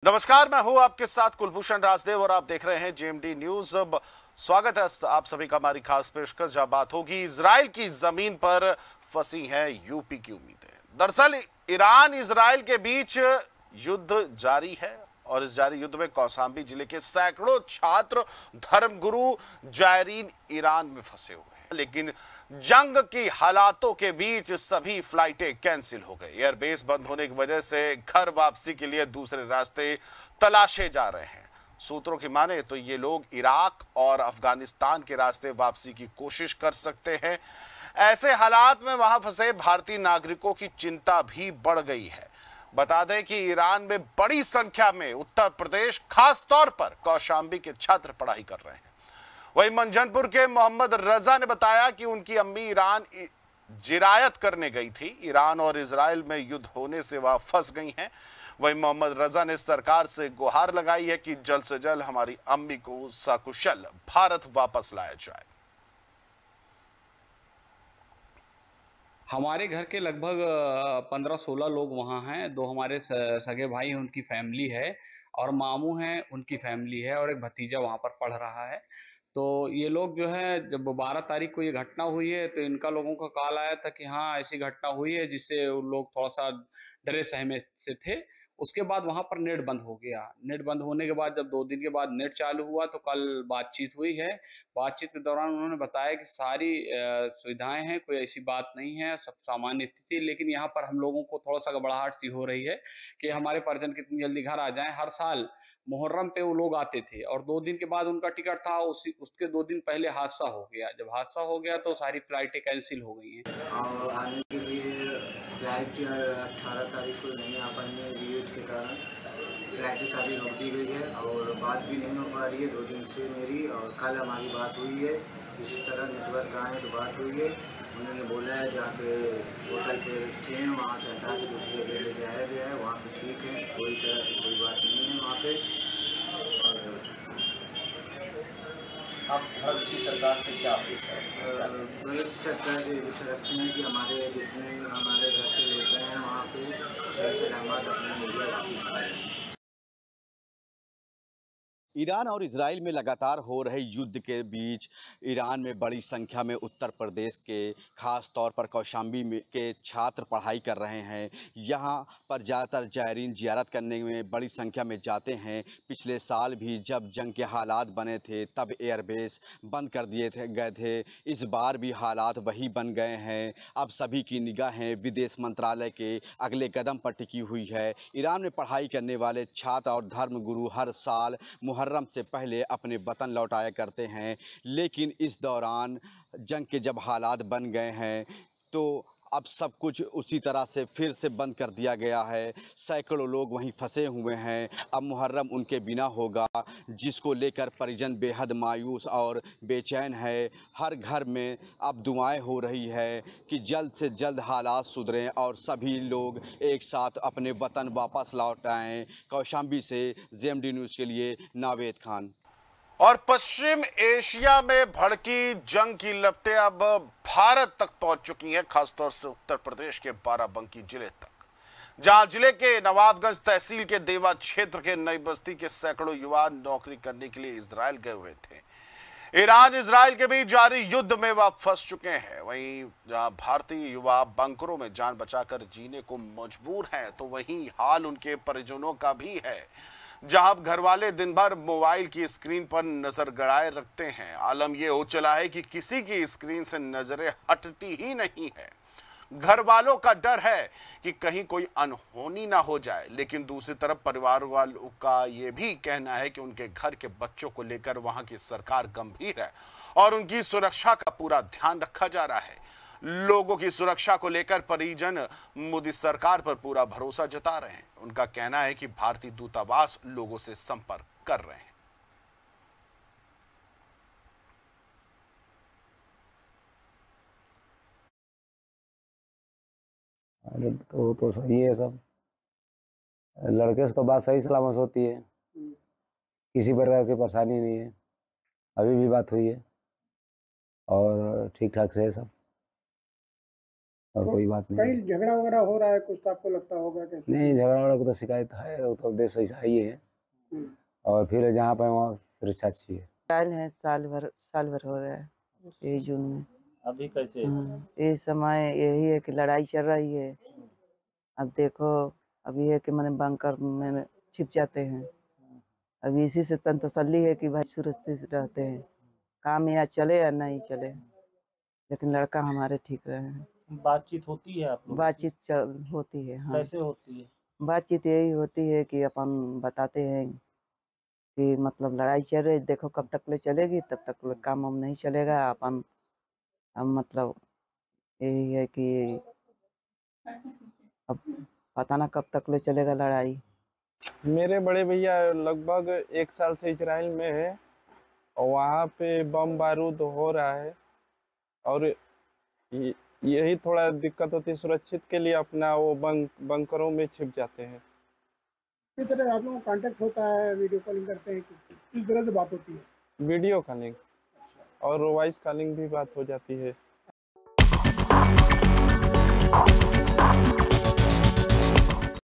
नमस्कार, मैं हूं आपके साथ कुलभूषण राजदेव और आप देख रहे हैं जेएमडी न्यूज। अब स्वागत है आप सभी का हमारी खास पेशकश, जहां बात होगी इजराइल की जमीन पर फंसी है यूपी की उम्मीदें। दरअसल ईरान इजराइल के बीच युद्ध जारी है और इस जारी युद्ध में कौशाम्बी जिले के सैकड़ों छात्र धर्मगुरु जायरीन ईरान में फंसे हुए हैं, लेकिन जंग की हालातों के बीच सभी फ्लाइटें कैंसिल हो गई। एयरबेस बंद होने की वजह से घर वापसी के लिए दूसरे रास्ते तलाशे जा रहे हैं। सूत्रों की माने तो ये लोग इराक और अफगानिस्तान के रास्ते वापसी की कोशिश कर सकते हैं। ऐसे हालात में वहां फंसे भारतीय नागरिकों की चिंता भी बढ़ गई है। बता दें कि ईरान में बड़ी संख्या में उत्तर प्रदेश, खास तौर पर कौशाम्बी के छात्र पढ़ाई कर रहे हैं। वहीं मंझनपुर के मोहम्मद रजा ने बताया कि उनकी अम्मी ईरान जिरायत करने गई थी। ईरान और इजराइल में युद्ध होने से वह फंस गई हैं। वहीं मोहम्मद रजा ने सरकार से गुहार लगाई है कि जल्द से जल्द हमारी अम्मी को सकुशल भारत वापस लाया जाए। हमारे घर के लगभग 15-16 लोग वहाँ हैं। दो हमारे सगे भाई हैं, उनकी फैमिली है, और मामू हैं, उनकी फैमिली है, और एक भतीजा वहाँ पर पढ़ रहा है। तो ये लोग जो है, जब 12 तारीख को ये घटना हुई है तो इनका लोगों का कॉल आया था कि हाँ ऐसी घटना हुई है, जिससे वो लोग थोड़ा सा डरे सहमे से थे। उसके बाद वहाँ पर नेट बंद हो गया। नेट बंद होने के बाद जब 2 दिन के बाद नेट चालू हुआ तो कल बातचीत हुई है। बातचीत के दौरान उन्होंने बताया कि सारी सुविधाएं हैं, कोई ऐसी बात नहीं है, सब सामान्य स्थिति है। लेकिन यहाँ पर हम लोगों को थोड़ा सा घबराहट सी हो रही है कि हमारे परिजन कितनी जल्दी घर आ जाएं। हर साल मुहर्रम पे वो लोग आते थे और 2 दिन के बाद उनका टिकट था, उसी उसके 2 दिन पहले हादसा हो गया। जब हादसा हो गया तो सारी फ्लाइटें कैंसिल हो गई हैं। और आने के लिए फ्लाइट 18 तारीख को नहीं आ पाएंगे युद्ध के कारण। फ्लाइटें सारी रोक दी गई है और बात भी नहीं हो पा रही है 2 दिन से मेरी, और कल हमारी बात हुई है। इसी तरह नेटवर्क आए तो बात हुई है। उन्होंने बोला है जहाँ पे होटल पे थे वहाँ से हटा के दूसरी जगह ले जाया गया है, वहाँ पे ठीक है, कोई तरह की कोई बात नहीं है वहाँ पे। आप भारत की सरकार से क्या अपेक्षा है? भारत सरकार से अपेक्षा रखते हैं कि हमारे जितने हमारे घर से लोग गए हैं वहाँ पे सही सलामत अपने इंडिया वापस आए। ईरान और इजराइल में लगातार हो रहे युद्ध के बीच ईरान में बड़ी संख्या में उत्तर प्रदेश के खास तौर पर कौशाम्बी में के छात्र पढ़ाई कर रहे हैं। यहाँ पर ज़्यादातर जायरीन ज़ियारत करने में बड़ी संख्या में जाते हैं। पिछले साल भी जब जंग के हालात बने थे तब एयरबेस बंद कर दिए गए थे। इस बार भी हालात वही बन गए हैं। अब सभी की निगाहें विदेश मंत्रालय के अगले कदम पर टिकी हुई है। ईरान में पढ़ाई करने वाले छात्र और धर्मगुरु हर साल मुहर्रम से पहले अपने वतन लौटाया करते हैं, लेकिन इस दौरान जंग के जब हालात बन गए हैं तो अब सब कुछ उसी तरह से फिर से बंद कर दिया गया है। सैकड़ों लोग वहीं फंसे हुए हैं। अब मुहर्रम उनके बिना होगा, जिसको लेकर परिजन बेहद मायूस और बेचैन है। हर घर में अब दुआएं हो रही है कि जल्द से जल्द हालात सुधरें और सभी लोग एक साथ अपने वतन वापस लौट आएँ। कौशाम्बी से जेएमडी न्यूज़ के लिए नावेद खान। और पश्चिम एशिया में भड़की जंग की लपटें अब भारत तक पहुंच चुकी हैं, खासतौर से उत्तर प्रदेश के बाराबंकी जिले तक, जहां जिले के नवाबगंज तहसील के देवा क्षेत्र के नई बस्ती के सैकड़ों युवा नौकरी करने के लिए इजराइल गए हुए थे। ईरान इजराइल के बीच जारी युद्ध में वह फंस चुके हैं। वहीं जहां भारतीय युवा बंकरों में जान बचाकर जीने को मजबूर हैं, तो वहीं हाल उनके परिजनों का भी है, जहां घर वाले दिन भर मोबाइल की स्क्रीन पर नजर गड़ाए रखते हैं। आलम यह हो चला है कि किसी की स्क्रीन से नजरें हटती ही नहीं है। घर वालों का डर है कि कहीं कोई अनहोनी ना हो जाए, लेकिन दूसरी तरफ परिवार वालों का यह भी कहना है कि उनके घर के बच्चों को लेकर वहां की सरकार गंभीर है और उनकी सुरक्षा का पूरा ध्यान रखा जा रहा है। लोगों की सुरक्षा को लेकर परिजन मोदी सरकार पर पूरा भरोसा जता रहे हैं। उनका कहना है कि भारतीय दूतावास लोगों से संपर्क कर रहे हैं। अरे तो सही है सब। लड़के से तो बात सही सलामत होती है, किसी प्रकार की परेशानी नहीं है। अभी भी बात हुई है और ठीक ठाक से है सब। और कोई बात नहीं। कहीं झगड़ा वगैरह हो रहा है कुछ तो आपको लगता होगा कैसे? नहीं, झगड़ा वगड़ा की तो शिकायत है, वो तो देश ऐसा ही है। और फिर जहाँ पे वहाँ सुरक्षा अच्छी है। ट्रायल है, साल भर हो गया है, यही जून में। अभी कैसे? ये समय यही है कि लड़ाई चल रही है। अब देखो, अभी है कि मैंने बंकर में छिप जाते हैं। अभी इसी से तसल्ली है कि भाई सुरक्षित रहते हैं, काम या चले या नहीं चले, लेकिन लड़का हमारे ठीक रहे हैं। बातचीत होती है आप लोग? बातचीत होती है, हाँ। कैसे होती है? बातचीत यही होती है कि अपन बताते हैं कि मतलब लड़ाई चल रही, देखो कब तक ले चलेगी, तब तक ले काम वाम नहीं चलेगा। अपन अब मतलब यही है कि अब पता ना कब तक ले चलेगा लड़ाई। मेरे बड़े भैया लगभग 1 साल से इजराइल में है और वहाँ पे बम बारूद हो रहा है और यही थोड़ा दिक्कत होती है। सुरक्षित के लिए अपना वो बंकरों में छिप जाते हैं। किस तरह आप लोगों का कांटेक्ट होता है, वीडियो कॉलिंग करते हैं, किस तरह से बात होती है? वीडियो कॉलिंग और वॉइस कॉलिंग भी बात हो जाती है।